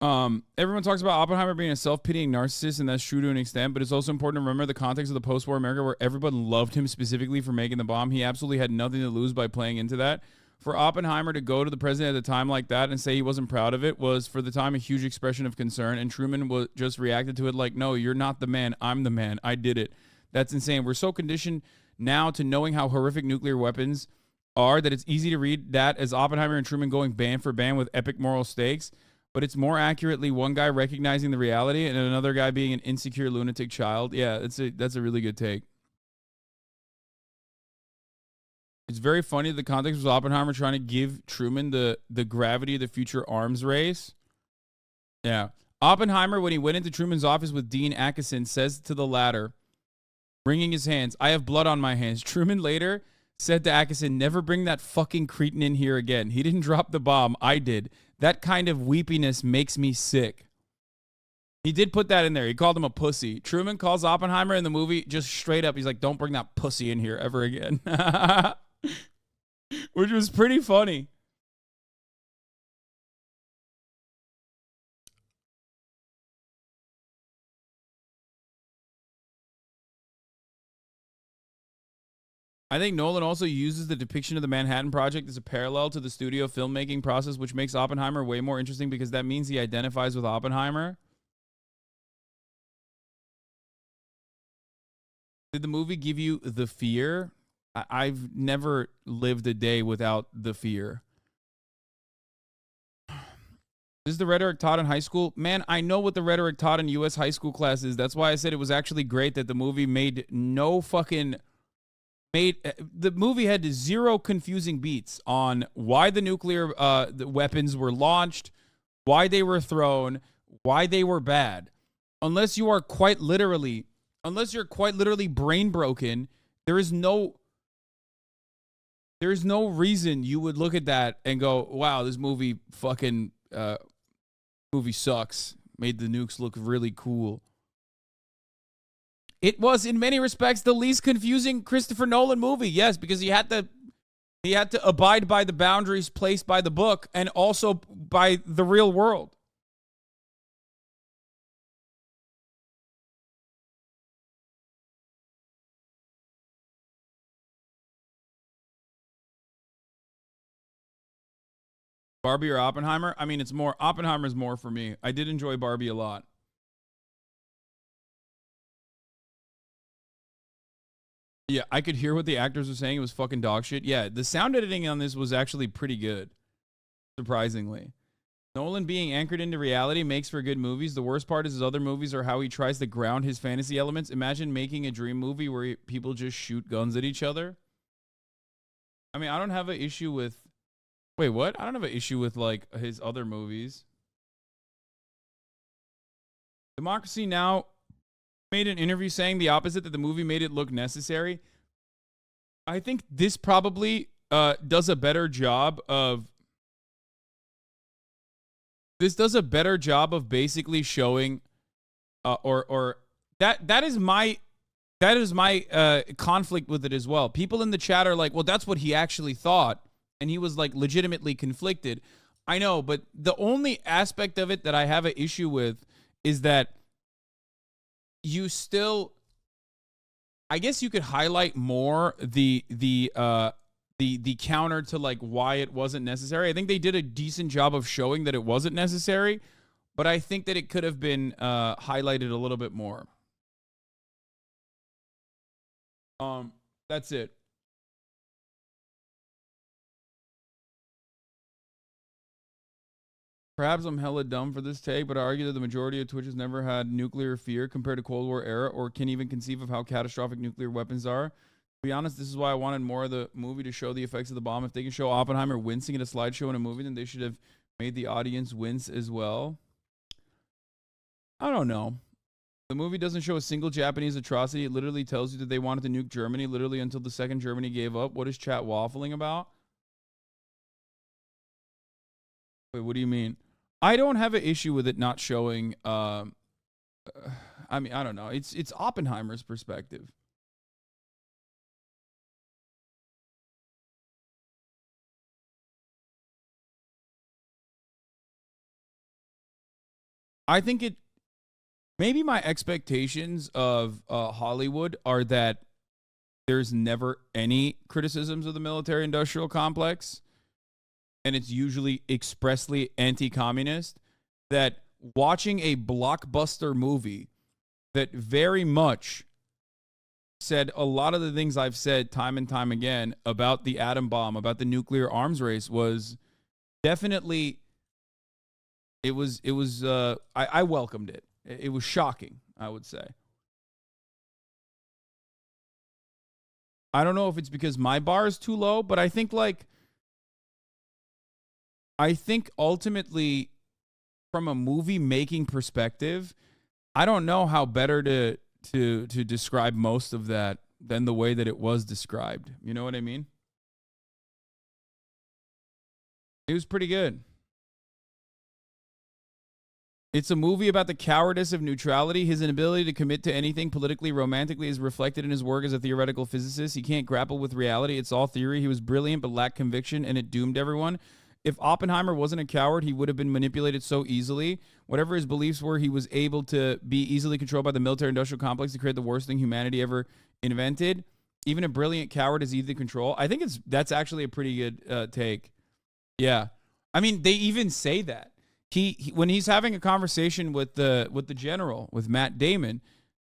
Everyone talks about Oppenheimer being a self-pitying narcissist, and that's true to an extent, but it's also important to remember the context of the post-war America where everyone loved him specifically for making the bomb. He absolutely had nothing to lose by playing into that. For Oppenheimer to go to the president at the time like that and say he wasn't proud of it was, for the time, a huge expression of concern, and Truman was just reacted to it like, no, you're not the man. I'm the man. I did it. That's insane. We're so conditioned now to knowing how horrific nuclear weapons are that it's easy to read that as Oppenheimer and Truman going band for band with epic moral stakes, but it's more accurately one guy recognizing the reality and another guy being an insecure lunatic child. Yeah, that's a really good take. It's very funny the context was Oppenheimer trying to give Truman the gravity of the future arms race. Yeah. Oppenheimer, when he went into Truman's office with Dean Acheson, says to the latter, wringing his hands, I have blood on my hands. Truman later said to Acheson, never bring that fucking cretin in here again. He didn't drop the bomb. I did. That kind of weepiness makes me sick. He did put that in there. He called him a pussy. Truman calls Oppenheimer in the movie just straight up. He's like, don't bring that pussy in here ever again. Which was pretty funny. I think Nolan also uses the depiction of the Manhattan Project as a parallel to the studio filmmaking process, which makes Oppenheimer way more interesting because that means he identifies with Oppenheimer. Did the movie give you the fear? I've never lived a day without the fear. This is the rhetoric taught in high school. Man, I know what the rhetoric taught in U.S. high school classes. That's why I said it was actually great that the movie made no fucking made the movie had zero confusing beats on why the nuclear the weapons were launched, why they were thrown, why they were bad. Unless you are quite literally, unless you're quite literally brain broken, there is no there's no reason you would look at that and go, "Wow, this movie fucking movie sucks. Made the nukes look really cool." It was, in many respects, the least confusing Christopher Nolan movie. Yes, because he had to abide by the boundaries placed by the book and also by the real world. Barbie or Oppenheimer? I mean, it's more Oppenheimer's more for me. I did enjoy Barbie a lot. Yeah, I could hear what the actors were saying. It was fucking dog shit. Yeah, the sound editing on this was actually pretty good, surprisingly. Nolan being anchored into reality makes for good movies. The worst part is his other movies are how he tries to ground his fantasy elements. Imagine making a dream movie where people just shoot guns at each other. I mean, I don't have an issue with. Wait, what? I don't have an issue with like his other movies. Democracy Now! Made an interview saying the opposite, that the movie made it look necessary. I think this probably does a better job of this does a better job of basically showing or that is my conflict with it as well. People in the chat are like, well, that's what he actually thought, and he was like legitimately conflicted. I know, but the only aspect of it that I have an issue with is that you still, I guess you could highlight more the counter to like why it wasn't necessary. I think they did a decent job of showing that it wasn't necessary, but I think that it could have been highlighted a little bit more. Um, that's it. Perhaps I'm hella dumb for this take, but I argue that the majority of Twitch has never had nuclear fear compared to Cold War era, or can even conceive of how catastrophic nuclear weapons are. To be honest, this is why I wanted more of the movie to show the effects of the bomb. If they can show Oppenheimer wincing at a slideshow in a movie, then they should have made the audience wince as well. I don't know. The movie doesn't show a single Japanese atrocity. It literally tells you that they wanted to nuke Germany literally until the second Germany gave up. What is chat waffling about? Wait, what do you mean? I don't have an issue with it not showing. I mean, I don't know. It's Oppenheimer's perspective. I think it maybe my expectations of Hollywood are that there's never any criticisms of the military industrial complex, and it's usually expressly anti-communist. That watching a blockbuster movie that very much said a lot of the things I've said time and time again about the atom bomb, about the nuclear arms race, was definitely, I welcomed it. It was shocking, I would say. I don't know if it's because my bar is too low, but I think ultimately from a movie making perspective, I don't know how better to describe most of that than the way that it was described. You know what I mean? It was pretty good. It's a movie about the cowardice of neutrality. His inability to commit to anything politically, romantically is reflected in his work as a theoretical physicist. He can't grapple with reality. It's all theory. He was brilliant but lacked conviction, and it doomed everyone. If Oppenheimer wasn't a coward, he would have been manipulated so easily. Whatever his beliefs were, he was able to be easily controlled by the military-industrial complex to create the worst thing humanity ever invented. Even a brilliant coward is easy to control. I think that's actually a pretty good take. Yeah. I mean, they even say that. He when he's having a conversation with the general, with Matt Damon,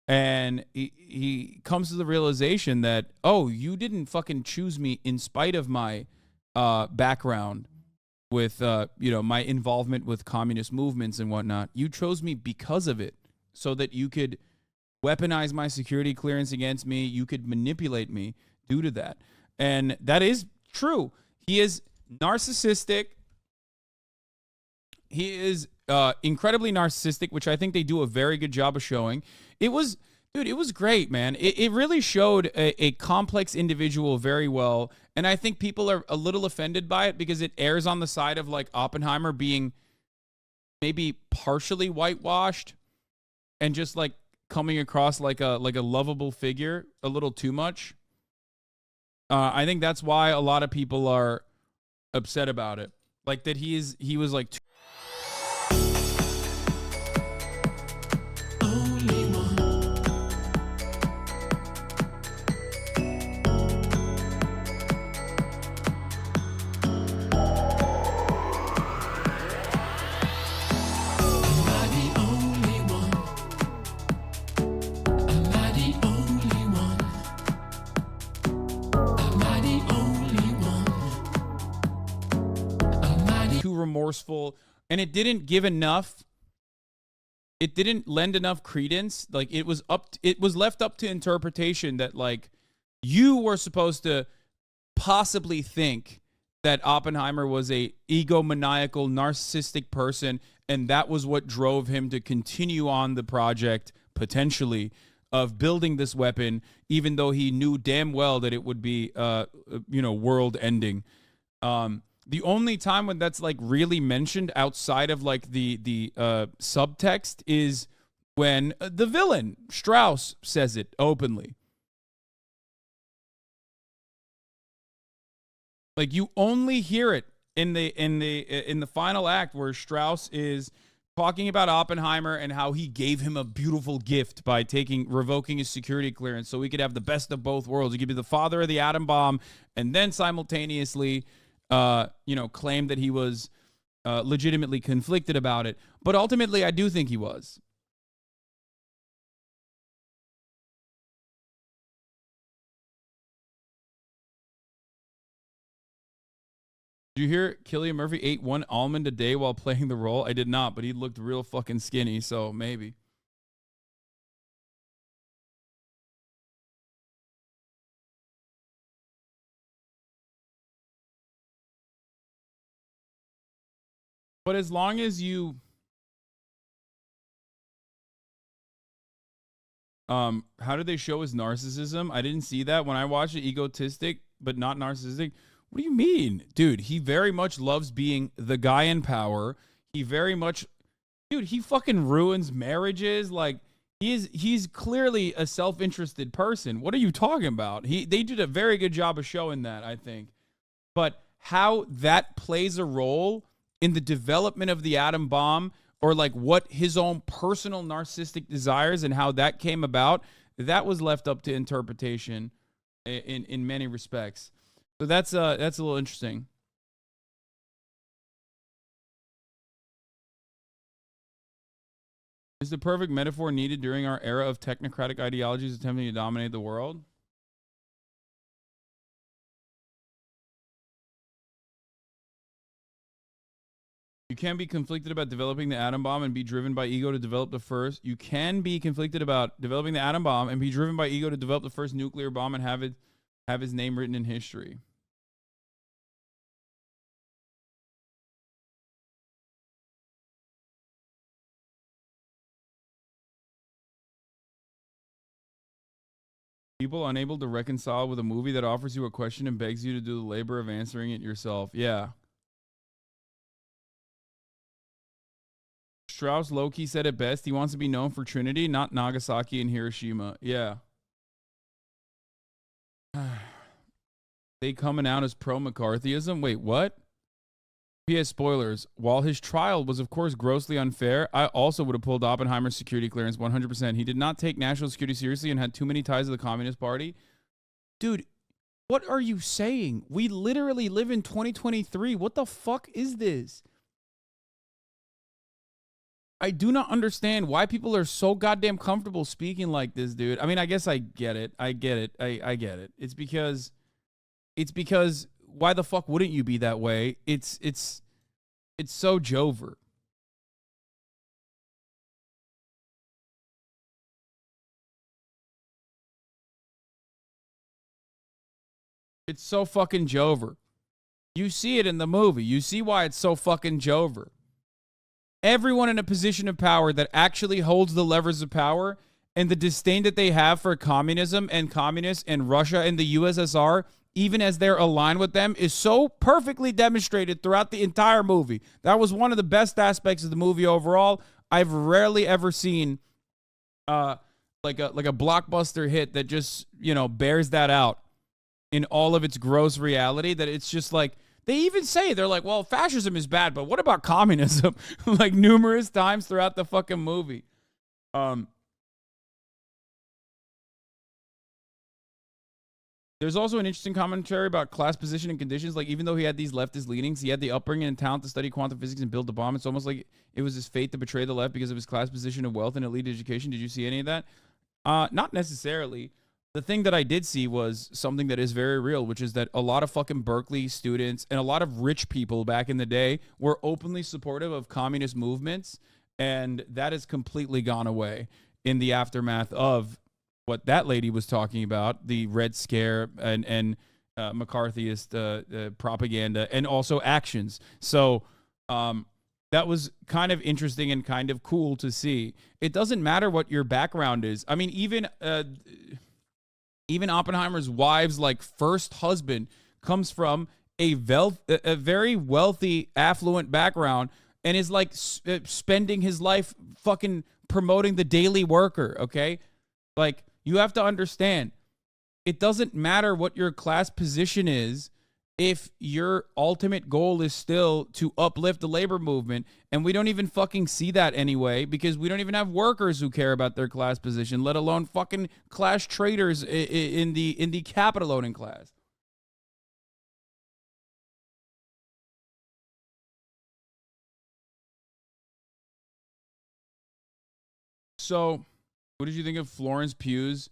and he comes to the realization that, oh, you didn't fucking choose me in spite of my background with my involvement with communist movements and whatnot. You chose me because of it, so that you could weaponize my security clearance against me. You could manipulate me due to that. And that is true. He is narcissistic. He is incredibly narcissistic, which I think they do a very good job of showing. It was great, man. It really showed a complex individual very well. And I think people are a little offended by it because it airs on the side of like Oppenheimer being maybe partially whitewashed and just like coming across like a lovable figure a little too much. I think that's why a lot of people are upset about it. Like that he was like remorseful, and it didn't lend enough credence. Like it was left up to interpretation that like you were supposed to possibly think that Oppenheimer was a egomaniacal, narcissistic person, and that was what drove him to continue on the project potentially of building this weapon, even though he knew damn well that it would be world ending. The only time when that's like really mentioned outside of like the subtext is when the villain Strauss says it openly. Like you only hear it in the final act where Strauss is talking about Oppenheimer and how he gave him a beautiful gift by revoking his security clearance so we could have the best of both worlds. He could be the father of the atom bomb and then simultaneously claimed that he was legitimately conflicted about it. But ultimately, I do think he was. Did you hear Cillian Murphy ate one almond a day while playing the role? I did not, but he looked real fucking skinny, so maybe. But as long as you how did they show his narcissism? I didn't see that when I watched it. Egotistic, but not narcissistic. What do you mean? Dude, he very much loves being the guy in power. He very much he fucking ruins marriages. Like he's clearly a self-interested person. What are you talking about? They did a very good job of showing that, I think. But how that plays a role in the development of the atom bomb or like what his own personal narcissistic desires and how that came about, that was left up to interpretation in many respects. So that's a little interesting. Is the perfect metaphor needed during our era of technocratic ideologies attempting to dominate the world? You can be conflicted about developing the atom bomb and be driven by ego to develop the first. You can be conflicted about developing the atom bomb and be driven by ego to develop the first nuclear bomb and have his name written in history. People unable to reconcile with a movie that offers you a question and begs you to do the labor of answering it yourself. Yeah. Strauss low-key said it best. He wants to be known for Trinity, not Nagasaki and Hiroshima. Yeah. They coming out as pro-McCarthyism? Wait, what? P.S. Spoilers. While his trial was, of course, grossly unfair, I also would have pulled Oppenheimer's security clearance 100%. He did not take national security seriously and had too many ties to the Communist Party. Dude, what are you saying? We literally live in 2023. What the fuck is this? I do not understand why people are so goddamn comfortable speaking like this, dude. I mean, I guess I get it. I get it. I get it. It's because why the fuck wouldn't you be that way? It's so Jover. It's so fucking Jover. You see it in the movie. You see why it's so fucking Jover. Everyone in a position of power that actually holds the levers of power and the disdain that they have for communism and communists and Russia and the USSR, even as they're aligned with them, is so perfectly demonstrated throughout the entire movie. That was one of the best aspects of the movie overall. I've rarely ever seen like a blockbuster hit that just, bears that out in all of its gross reality, that it's just like, they even say, they're like, well, fascism is bad, but what about communism? Like numerous times throughout the fucking movie. There's also an interesting commentary about class position and conditions. Like, even though he had these leftist leanings, he had the upbringing and talent to study quantum physics and build the bomb. It's almost like it was his fate to betray the left because of his class position of wealth and elite education. Did you see any of that? Not necessarily. The thing that I did see was something that is very real, which is that a lot of fucking Berkeley students and a lot of rich people back in the day were openly supportive of communist movements, and that has completely gone away in the aftermath of what that lady was talking about, the Red Scare and McCarthyist propaganda and also actions. So that was kind of interesting and kind of cool to see. It doesn't matter what your background is. I mean, even Oppenheimer's wife's first husband comes from a very wealthy, affluent background and is spending his life fucking promoting the Daily Worker, okay? Like, you have to understand, it doesn't matter what your class position is if your ultimate goal is still to uplift the labor movement. And we don't even fucking see that anyway, because we don't even have workers who care about their class position, let alone fucking class traders in the capital owning class. So, what did you think of Florence Pugh's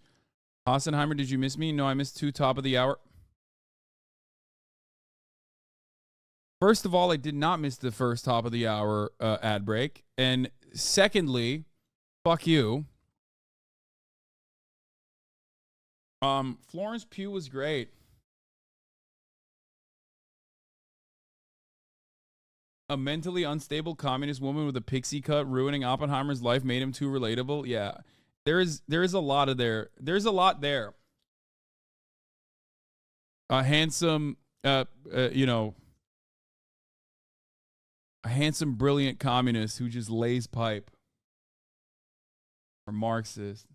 Hassanheimer? Did you miss me? No, I missed 2 top of the hour. First of all, I did not miss the first top of the hour ad break. And secondly, fuck you. Florence Pugh was great. A mentally unstable communist woman with a pixie cut ruining Oppenheimer's life made him too relatable. Yeah. There is a lot of there. There's a lot there. A handsome, a handsome, brilliant communist who just lays pipe. Or Marxist.